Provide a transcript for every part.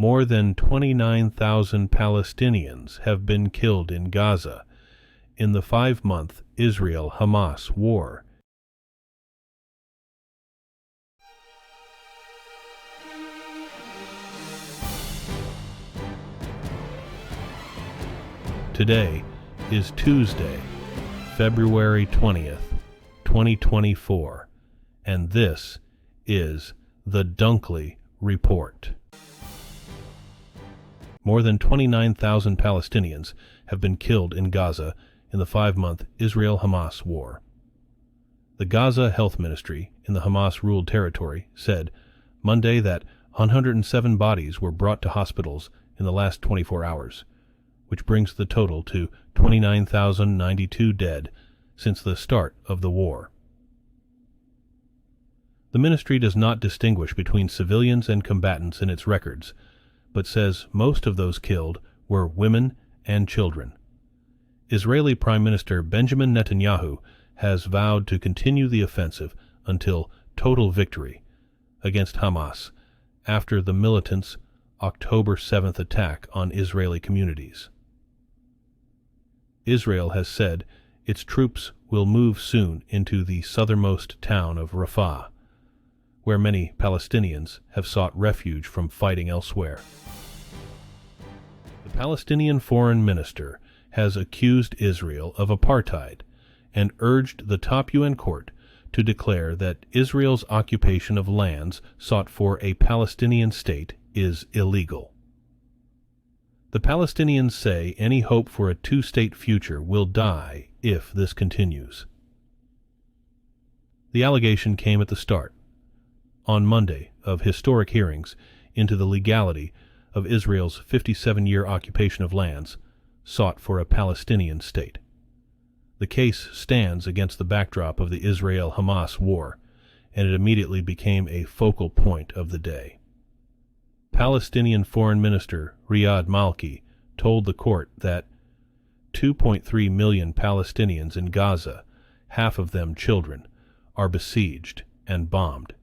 more than 29,000 Palestinians have been killed in Gaza in the 5-month Israel-Hamas war. Today is Tuesday, February 20th, 2024, and this is the Dunkley Report. More than 29,000 Palestinians have been killed in Gaza in the 5-month Israel-Hamas war. The Gaza Health Ministry in the Hamas-ruled territory said Monday that 107 bodies were brought to hospitals in the last 24 hours, which brings the total to 29,092 dead since the start of the war. The ministry does not distinguish between civilians and combatants in its records, but says most of those killed were women and children. Israeli Prime Minister Benjamin Netanyahu has vowed to continue the offensive until total victory against Hamas after the militants' October 7th attack on Israeli communities. Israel has said its troops will move soon into the southernmost town of Rafah, where many Palestinians have sought refuge from fighting elsewhere. The Palestinian foreign minister has accused Israel of apartheid and urged the top UN court to declare that Israel's occupation of lands sought for a Palestinian state is illegal. The Palestinians say any hope for a two-state future will die if this continues. The allegation came at the start, on Monday, of historic hearings into the legality of Israel's 57-year occupation of lands sought for a Palestinian state. The case stands against the backdrop of the Israel-Hamas war, and it immediately became a focal point of the day. Palestinian Foreign Minister Riyad Malki told the court that 2.3 million Palestinians in Gaza, half of them children, are besieged and bombed,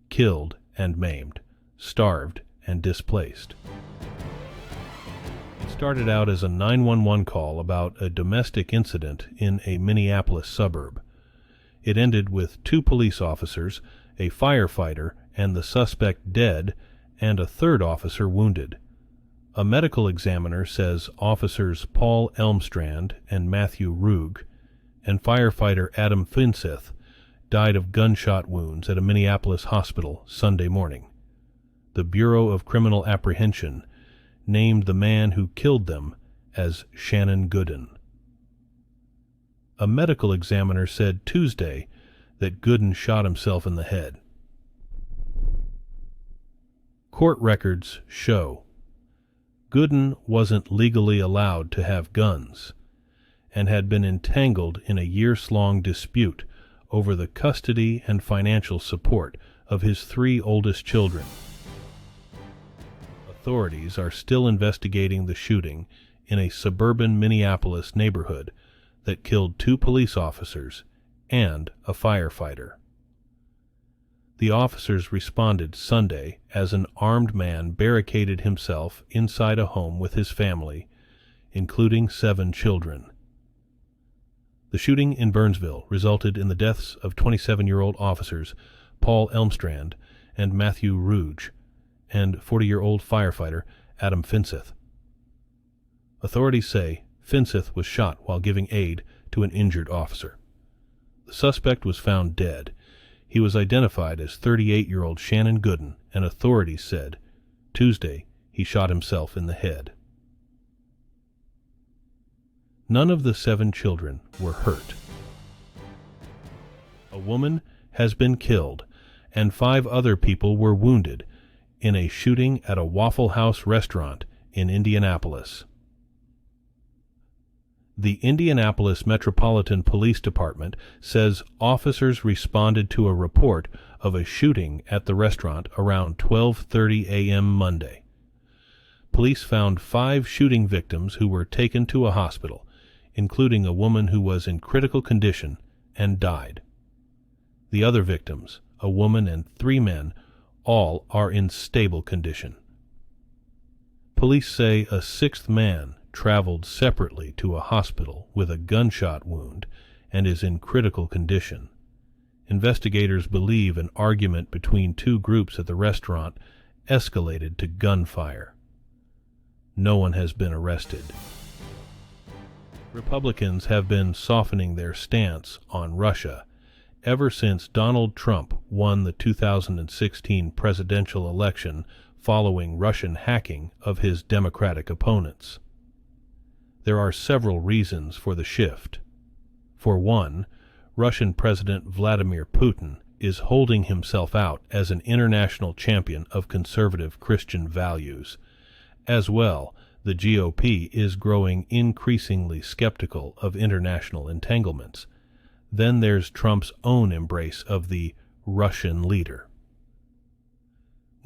killed and maimed, starved and displaced. It started out as a 911 call about a domestic incident in a Minneapolis suburb. It ended with 2 police officers, a firefighter, and the suspect dead, and a third officer wounded. A medical examiner says officers Paul Elmstrand and Matthew Rugg and firefighter Adam Finseth died of gunshot wounds at a Minneapolis hospital Sunday morning. The Bureau of Criminal Apprehension named the man who killed them as Shannon Gooden. A medical examiner said Tuesday that Gooden shot himself in the head. Court records show Gooden wasn't legally allowed to have guns and had been entangled in a years-long dispute over the custody and financial support of his 3 oldest children. Authorities are still investigating the shooting in a suburban Minneapolis neighborhood that killed 2 police officers and a firefighter. The officers responded Sunday as an armed man barricaded himself inside a home with his family, including 7 children. The shooting in Burnsville resulted in the deaths of 27-year-old officers Paul Elmstrand and Matthew Rugg, and 40-year-old firefighter Adam Finseth. Authorities say Finseth was shot while giving aid to an injured officer. The suspect was found dead. He was identified as 38-year-old Shannon Gooden, and authorities said Tuesday he shot himself in the head. None of the 7 children were hurt. A woman has been killed, and 5 other people were wounded in a shooting at a Waffle House restaurant in Indianapolis. The Indianapolis Metropolitan Police Department says officers responded to a report of a shooting at the restaurant around 12:30 a.m. Monday. Police found 5 shooting victims who were taken to a hospital, including a woman who was in critical condition and died. The other victims, a woman and 3 men, all are in stable condition. Police say a sixth man traveled separately to a hospital with a gunshot wound and is in critical condition. Investigators believe an argument between two groups at the restaurant escalated to gunfire. No one has been arrested. Republicans have been softening their stance on Russia ever since Donald Trump won the 2016 presidential election following Russian hacking of his Democratic opponents. There are several reasons for the shift. For one, Russian President Vladimir Putin is holding himself out as an international champion of conservative Christian values. As well, the GOP is growing increasingly skeptical of international entanglements. Then there's Trump's own embrace of the Russian leader.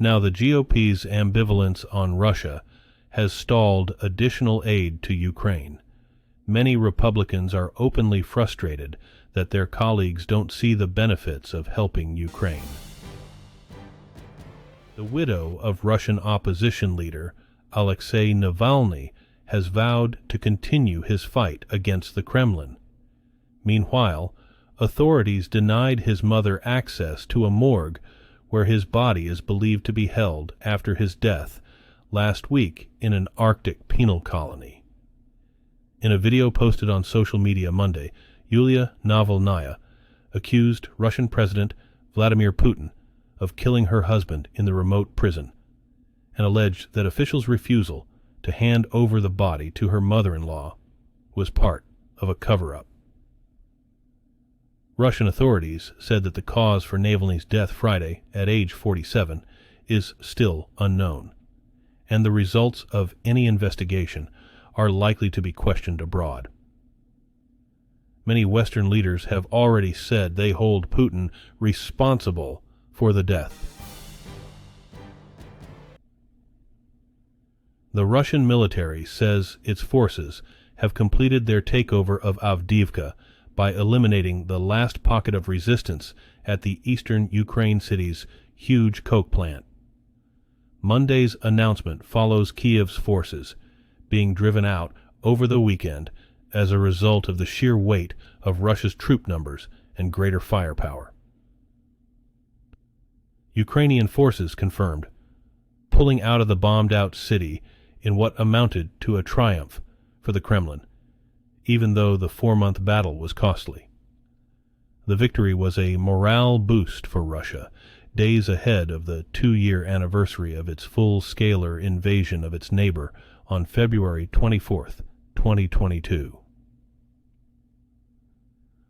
Now, the GOP's ambivalence on Russia has stalled additional aid to Ukraine. Many Republicans are openly frustrated that their colleagues don't see the benefits of helping Ukraine. The widow of Russian opposition leader Alexei Navalny has vowed to continue his fight against the Kremlin. Meanwhile, authorities denied his mother access to a morgue where his body is believed to be held after his death last week in an Arctic penal colony. In a video posted on social media Monday, Yulia Navalnaya accused Russian President Vladimir Putin of killing her husband in the remote prison and alleged that officials' refusal to hand over the body to her mother-in-law was part of a cover-up. Russian authorities said that the cause for Navalny's death Friday at age 47 is still unknown, and the results of any investigation are likely to be questioned abroad. Many Western leaders have already said they hold Putin responsible for the death. The Russian military says its forces have completed their takeover of Avdiivka by eliminating the last pocket of resistance at the eastern Ukraine city's huge coke plant. Monday's announcement follows Kiev's forces being driven out over the weekend as a result of the sheer weight of Russia's troop numbers and greater firepower. Ukrainian forces confirmed pulling out of the bombed-out city in what amounted to a triumph for the Kremlin, even though the 4-month battle was costly. The victory was a morale boost for Russia, days ahead of the 2-year anniversary of its full-scalar invasion of its neighbor on February 24, 2022.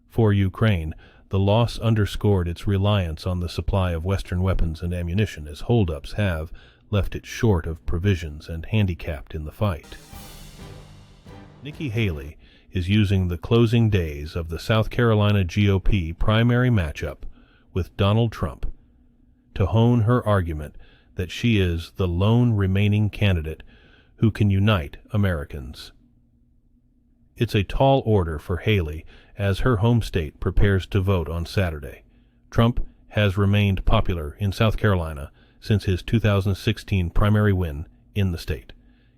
For Ukraine, the loss underscored its reliance on the supply of Western weapons and ammunition, as holdups have left it short of provisions and handicapped in the fight. Nikki Haley is using the closing days of the South Carolina GOP primary matchup with Donald Trump to hone her argument that she is the lone remaining candidate who can unite Americans. It's a tall order for Haley as her home state prepares to vote on Saturday. Trump has remained popular in South Carolina since his 2016 primary win in the state.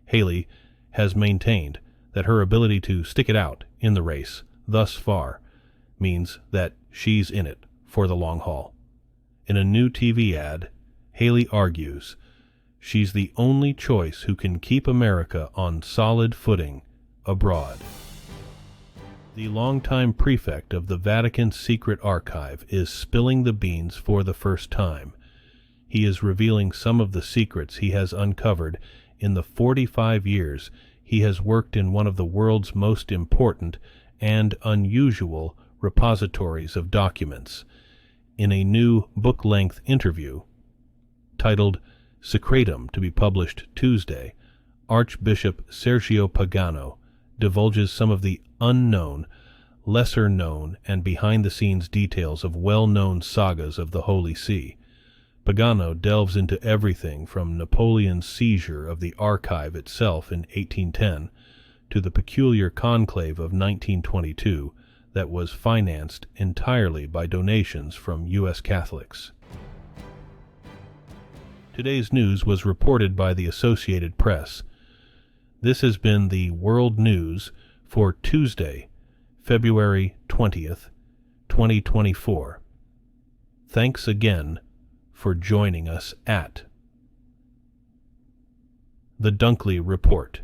Haley has maintained that her ability to stick it out in the race thus far means that she's in it for the long haul. In a new TV ad, Haley argues she's the only choice who can keep America on solid footing abroad. The longtime prefect of the Vatican secret archive is spilling the beans for the first time. He is revealing some of the secrets he has uncovered in the 45 years he has worked in one of the world's most important and unusual repositories of documents. In a new book-length interview titled Secretum, to be published Tuesday, Archbishop Sergio Pagano divulges some of the unknown, lesser-known, and behind-the-scenes details of well-known sagas of the Holy See. Pagano delves into everything from Napoleon's seizure of the archive itself in 1810 to the peculiar conclave of 1922 that was financed entirely by donations from U.S. Catholics. Today's news was reported by the Associated Press. This has been the World News for Tuesday, February 20th, 2024. Thanks again for joining us at The Dunkley Report.